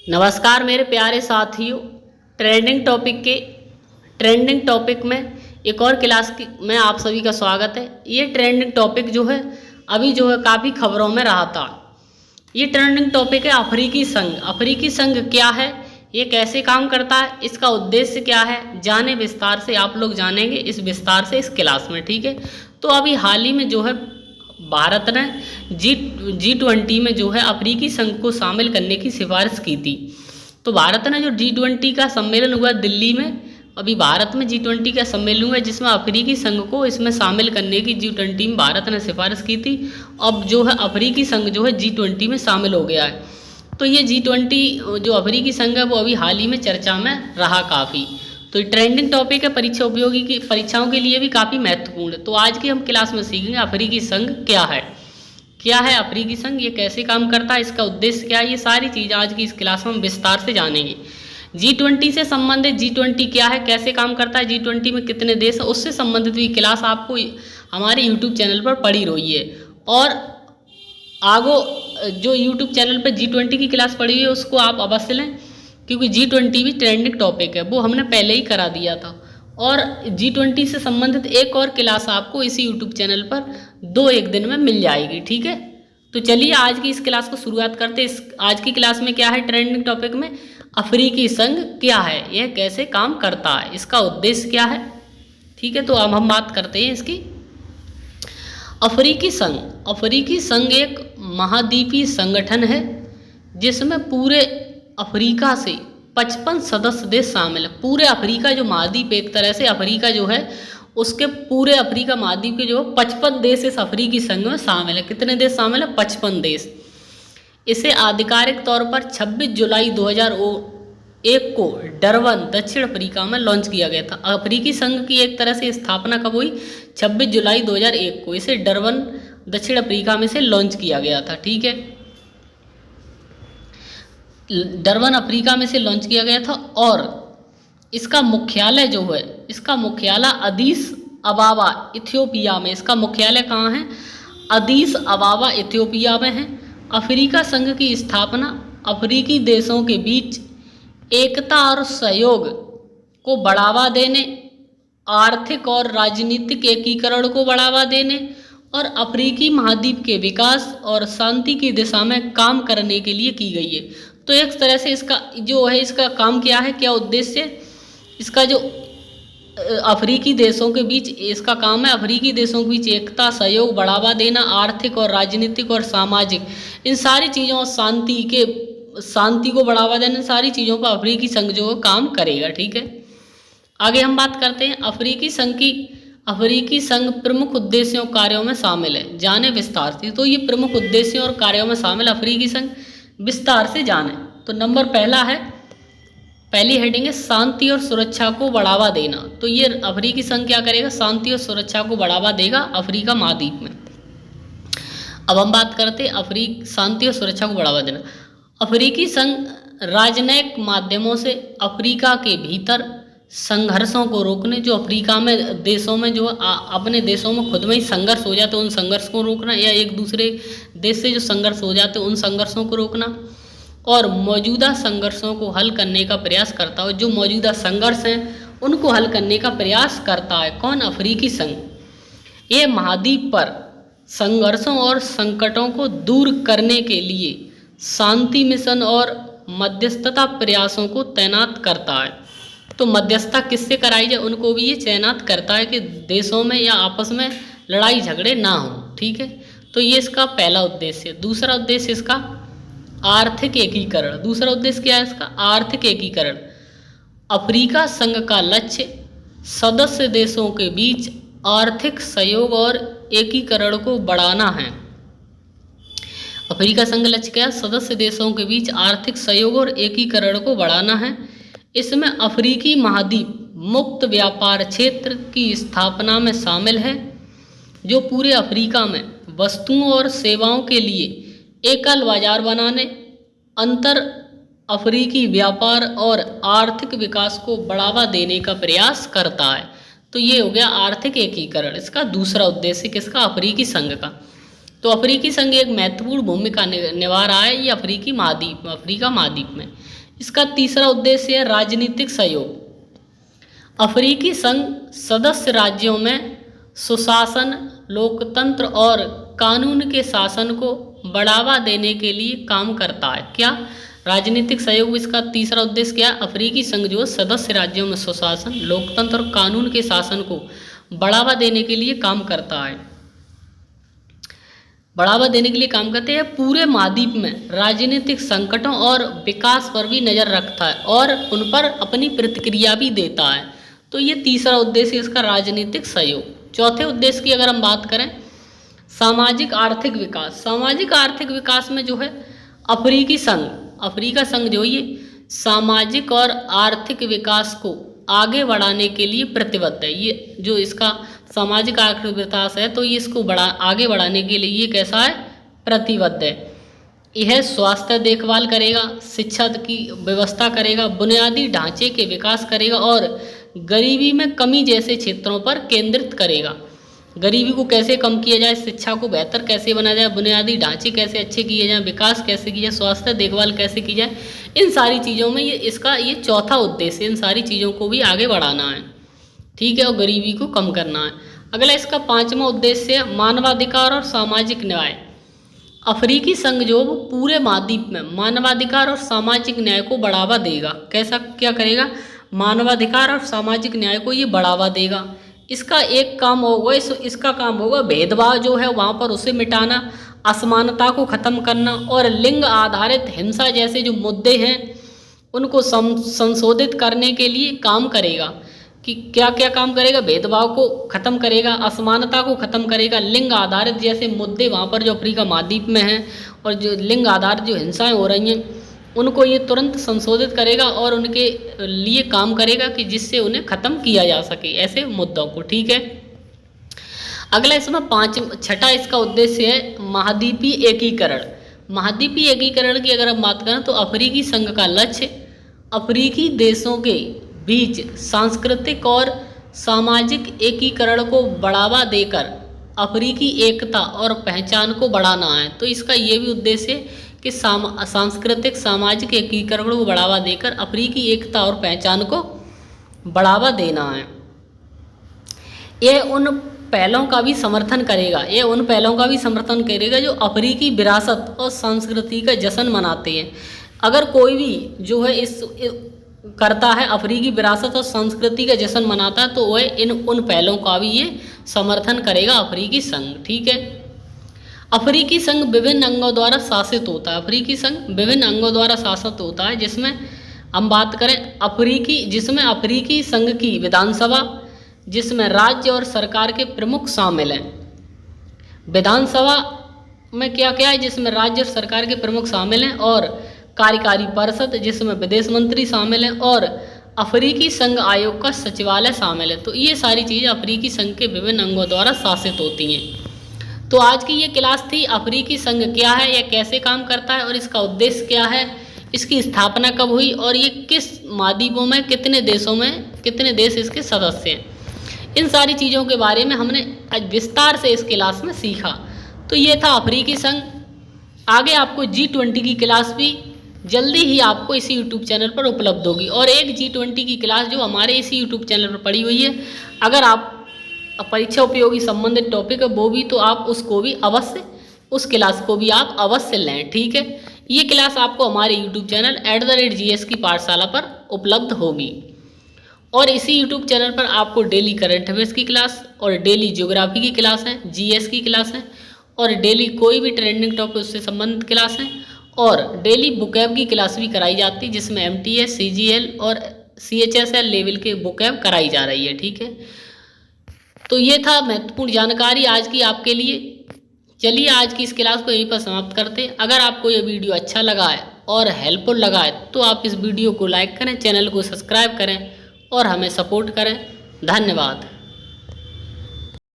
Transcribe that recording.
नमस्कार मेरे प्यारे साथियों। ट्रेंडिंग टॉपिक में एक और क्लास में आप सभी का स्वागत है। ये ट्रेंडिंग टॉपिक जो है अभी जो है काफ़ी खबरों में रहा था। ये ट्रेंडिंग टॉपिक है अफ्रीकी संघ। अफ्रीकी संघ क्या है, ये कैसे काम करता है, इसका उद्देश्य क्या है, जाने विस्तार से आप लोग जानेंगे इस विस्तार से इस क्लास में। ठीक है, तो अभी हाल ही में जो है भारत ने G20 में जो है अफ्रीकी संघ को शामिल करने की सिफारिश की थी। तो भारत ने जो G20 का सम्मेलन हुआ दिल्ली में, अभी भारत में G20 का सम्मेलन हुआ जिसमें अफ्रीकी संघ को इसमें शामिल करने की G20 में भारत ने सिफारिश की थी। अब जो है अफ्रीकी संघ जो है G20 में शामिल हो गया है। तो ये G20 जो अफ्रीकी संघ है वो अभी हाल ही में चर्चा में रहा काफ़ी। तो ट्रेंडिंग टॉपिक है, परीक्षा उपयोगी की परीक्षाओं के लिए भी काफ़ी महत्वपूर्ण है। तो आज की हम क्लास में सीखेंगे अफ्रीकी संघ क्या है अफ्रीकी संघ, ये कैसे काम करता है, इसका उद्देश्य क्या है, ये सारी चीज़ आज की इस क्लास में हम विस्तार से जानेंगे। G20 से संबंधित G20 क्या है, कैसे काम करता है, G20 में कितने देश है, उससे संबंधित भी क्लास आपको हमारे यूट्यूब चैनल पर पड़ी रही है। और आगो जो यूट्यूब चैनल पर G20 की क्लास पड़ी हुई है उसको आप अवश्य लें, क्योंकि G20 भी ट्रेंडिंग टॉपिक है, वो हमने पहले ही करा दिया था। और G20 से संबंधित एक और क्लास आपको इसी यूट्यूब चैनल पर 2-1 दिन में मिल जाएगी। ठीक है, तो चलिए आज की इस क्लास को शुरुआत करते हैं। आज की क्लास में क्या है, ट्रेंडिंग टॉपिक में अफ्रीकी संघ क्या है, यह कैसे काम करता है, इसका उद्देश्य क्या है। ठीक है, तो अब हम बात करते हैं इसकी। अफ्रीकी संघ एक महाद्वीपीय संगठन है जिसमें पूरे अफ्रीका से 55 सदस्य देश शामिल है। पूरे अफ्रीका जो महाद्वीप, एक तरह से अफ्रीका जो है उसके पूरे अफ्रीका महाद्वीप के जो 55 देश इस अफ्रीकी संघ में शामिल है। कितने देश शामिल है? 55 देश। इसे आधिकारिक तौर पर 26 जुलाई 2001 को डरबन दक्षिण अफ्रीका में लॉन्च किया गया था। अफ्रीकी संघ की एक तरह से स्थापना कब हुई? 26 जुलाई 2001 को इसे डरबन दक्षिण अफ्रीका में से लॉन्च किया गया था। ठीक है, डरबन अफ्रीका में से लॉन्च किया गया था। और इसका मुख्यालय जो है, इसका मुख्यालय अदीस अबाबा इथियोपिया में, इसका मुख्यालय कहाँ है? अदीस अबाबा इथियोपिया में है। अफ्रीका संघ की स्थापना अफ्रीकी देशों के बीच एकता और सहयोग को बढ़ावा देने, आर्थिक और राजनीतिक एकीकरण को बढ़ावा देने और अफ्रीकी महाद्वीप के विकास और शांति की दिशा में काम करने के लिए की गई है। तो एक तरह से इसका जो है, इसका काम क्या है, क्या उद्देश्य, इसका जो अफ्रीकी देशों के बीच इसका काम है, अफ्रीकी देशों के बीच एकता, सहयोग, बढ़ावा देना, आर्थिक और राजनीतिक और सामाजिक, इन सारी चीज़ों, शांति को बढ़ावा देना, सारी चीज़ों पर अफ्रीकी संघ जो काम करेगा। ठीक है, आगे हम बात करते हैं अफ्रीकी संघ प्रमुख उद्देश्यों कार्यों में शामिल है, जाने विस्तार से। तो ये प्रमुख उद्देश्यों और कार्यों में शामिल अफ्रीकी संघ, विस्तार से जाने। तो नंबर पहला है, पहली हेडिंग है शांति और सुरक्षा को बढ़ावा देना। तो ये अफ्रीकी संघ क्या करेगा? शांति और सुरक्षा को बढ़ावा देगा अफ्रीका महाद्वीप में। अब हम बात करते हैं शांति और सुरक्षा को बढ़ावा देना। अफ्रीकी संघ राजनयिक माध्यमों से अफ्रीका के भीतर संघर्षों को रोकने, जो अफ्रीका में देशों में जो अपने देशों में खुद में ही संघर्ष हो जाते हैं उन संघर्ष को रोकना, या एक दूसरे देश से जो संघर्ष हो जाते हैं उन संघर्षों को रोकना, और मौजूदा संघर्षों को हल करने का प्रयास करता है। जो मौजूदा संघर्ष हैं उनको हल करने का प्रयास करता है कौन? अफ्रीकी संघ। ये महाद्वीप पर संघर्षों और संकटों को दूर करने के लिए शांति मिशन और मध्यस्थता प्रयासों को तैनात करता है। तो मध्यस्थता किससे कराई जाए, उनको भी ये तैनात करता है कि देशों में या आपस में लड़ाई झगड़े ना हो। ठीक है, तो ये इसका पहला उद्देश्य। दूसरा उद्देश्य इसका आर्थिक एकीकरण। दूसरा उद्देश्य क्या है इसका? आर्थिक एकीकरण। अफ्रीका संघ का लक्ष्य सदस्य देशों के बीच आर्थिक सहयोग और एकीकरण को बढ़ाना है। अफ्रीका संघ लक्ष्य क्या है? सदस्य देशों के बीच आर्थिक सहयोग और एकीकरण को बढ़ाना है। इसमें अफ्रीकी महाद्वीप मुक्त व्यापार क्षेत्र की स्थापना में शामिल है, जो पूरे अफ्रीका में वस्तुओं और सेवाओं के लिए एकल बाजार बनाने, अंतर अफ्रीकी व्यापार और आर्थिक विकास को बढ़ावा देने का प्रयास करता है। तो ये हो गया आर्थिक एकीकरण, इसका दूसरा उद्देश्य किसका? अफ्रीकी संघ का। तो अफ्रीकी संघ एक महत्वपूर्ण भूमिका निभा रहा है ये अफ्रीका महाद्वीप में। इसका तीसरा उद्देश्य है राजनीतिक सहयोग। अफ्रीकी संघ सदस्य राज्यों में सुशासन, लोकतंत्र और कानून के शासन को बढ़ावा देने के लिए काम करता है। क्या? राजनीतिक सहयोग। इसका तीसरा उद्देश्य क्या है? अफ्रीकी संघ जो सदस्य राज्यों में सुशासन, लोकतंत्र और कानून के शासन को बढ़ावा देने के लिए काम करता है। बढ़ावा देने के लिए काम करते हैं। पूरे महाद्वीप में राजनीतिक संकटों और विकास पर भी नज़र रखता है और उन पर अपनी प्रतिक्रिया भी देता है। तो ये तीसरा उद्देश्य इसका राजनीतिक सहयोग। चौथे उद्देश्य की अगर हम बात करें, सामाजिक आर्थिक विकास। सामाजिक आर्थिक विकास में जो है अफ्रीका संघ जो ये सामाजिक और आर्थिक विकास को आगे बढ़ाने के लिए प्रतिबद्ध है। ये जो इसका सामाजिक आर्थिक विकास है तो ये इसको आगे बढ़ाने के लिए ये कैसा है? प्रतिबद्ध है। यह स्वास्थ्य देखभाल करेगा, शिक्षा की व्यवस्था करेगा, बुनियादी ढांचे के विकास करेगा और गरीबी में कमी जैसे क्षेत्रों पर केंद्रित करेगा। गरीबी को कैसे कम किया जाए, शिक्षा को बेहतर कैसे बनाया जाए, बुनियादी ढांचे कैसे अच्छे किए जाए, विकास कैसे किया जाए, स्वास्थ्य देखभाल कैसे की जाए, इन सारी चीज़ों में ये चौथा उद्देश्य, इन सारी चीज़ों को भी आगे बढ़ाना है, ठीक है, और गरीबी को कम करना है। अगला इसका पांचवा उद्देश्य है मानवाधिकार और सामाजिक न्याय। अफ्रीकी संघ जो पूरे महाद्वीप में मानवाधिकार और सामाजिक न्याय को बढ़ावा देगा। कैसा क्या करेगा? मानवाधिकार और सामाजिक न्याय को ये बढ़ावा देगा। इसका एक काम होगा, इसका काम होगा भेदभाव जो है वहाँ पर उसे मिटाना, असमानता को ख़त्म करना और लिंग आधारित हिंसा जैसे जो मुद्दे हैं उनको संशोधित करने के लिए काम करेगा। कि क्या क्या काम करेगा? भेदभाव को ख़त्म करेगा, असमानता को ख़त्म करेगा, लिंग आधारित जैसे मुद्दे वहाँ पर जो अफ्रीका महाद्वीप में हैं और जो लिंग आधारित जो हिंसाएँ हो रही हैं उनको ये तुरंत संशोधित करेगा और उनके लिए काम करेगा कि जिससे उन्हें ख़त्म किया जा सके ऐसे मुद्दों को, ठीक है। अगला इसमें छठा इसका उद्देश्य है महाद्वीपीय एकीकरण। महाद्वीपीय एकीकरण की अगर हम बात करें तो अफ्रीकी संघ का लक्ष्य अफ्रीकी देशों के बीच सांस्कृतिक और सामाजिक एकीकरण को बढ़ावा देकर अफ्रीकी एकता और पहचान को बढ़ाना है। तो इसका ये भी उद्देश्य है कि सांस्कृतिक सामाजिक एकीकरण को बढ़ावा देकर अफ्रीकी एकता और पहचान को बढ़ावा देना है। यह उन पहलों का भी समर्थन करेगा जो अफ्रीकी विरासत और संस्कृति का जश्न मनाते हैं। अगर कोई भी जो है इस करता है अफ्रीकी विरासत और संस्कृति का जश्न मनाता है तो वह उन पहलों का भी ये समर्थन करेगा अफ्रीकी संघ, ठीक है। अफ्रीकी संघ विभिन्न अंगों द्वारा शासित होता है। अफ्रीकी संघ विभिन्न अंगों द्वारा शासित होता है जिसमें हम बात करें जिसमें अफ्रीकी संघ की विधानसभा, जिसमें राज्य और सरकार के प्रमुख शामिल हैं। विधानसभा में क्या क्या है? जिसमें राज्य और सरकार के प्रमुख शामिल हैं और कार्यकारी परिषद जिसमें विदेश मंत्री शामिल हैं और अफ्रीकी संघ आयोग का सचिवालय शामिल है। तो ये सारी चीज़ें अफ्रीकी संघ के विभिन्न अंगों द्वारा शासित होती हैं। तो आज की ये क्लास थी अफ्रीकी संघ क्या है, यह कैसे काम करता है और इसका उद्देश्य क्या है, इसकी स्थापना कब हुई और ये किस महाद्वीपों में कितने देश इसके सदस्य हैं। इन सारी चीज़ों के बारे में हमने आज विस्तार से इस क्लास में सीखा। तो ये था अफ्रीकी संघ। आगे आपको G20 की क्लास भी जल्दी ही आपको इसी यूट्यूब चैनल पर उपलब्ध होगी और एक G20 की क्लास जो हमारे इसी यूट्यूब चैनल पर पड़ी हुई है, अगर आप परीक्षा उपयोगी संबंधित टॉपिक है वो भी तो आप उस क्लास को भी आप अवश्य लें, ठीक है। ये क्लास आपको हमारे यूट्यूब चैनल @GS की पाठशाला पर उपलब्ध होगी और इसी यूट्यूब चैनल पर आपको डेली करंट अफेयर्स की क्लास और डेली ज्योग्राफी की क्लास है, GS की क्लास है और डेली कोई भी ट्रेंडिंग टॉपिक उससे संबंधित क्लास है और डेली बुकैब की क्लास भी कराई जाती है जिसमें MTS, CGL और CHSL लेवल के बुकैब कराई जा रही है, ठीक है। तो ये था महत्वपूर्ण जानकारी आज की आपके लिए। चलिए आज की इस क्लास को यहीं पर समाप्त करते हैं। अगर आपको ये वीडियो अच्छा लगा है और हेल्पफुल लगा है तो आप इस वीडियो को लाइक करें, चैनल को सब्सक्राइब करें और हमें सपोर्ट करें। धन्यवाद।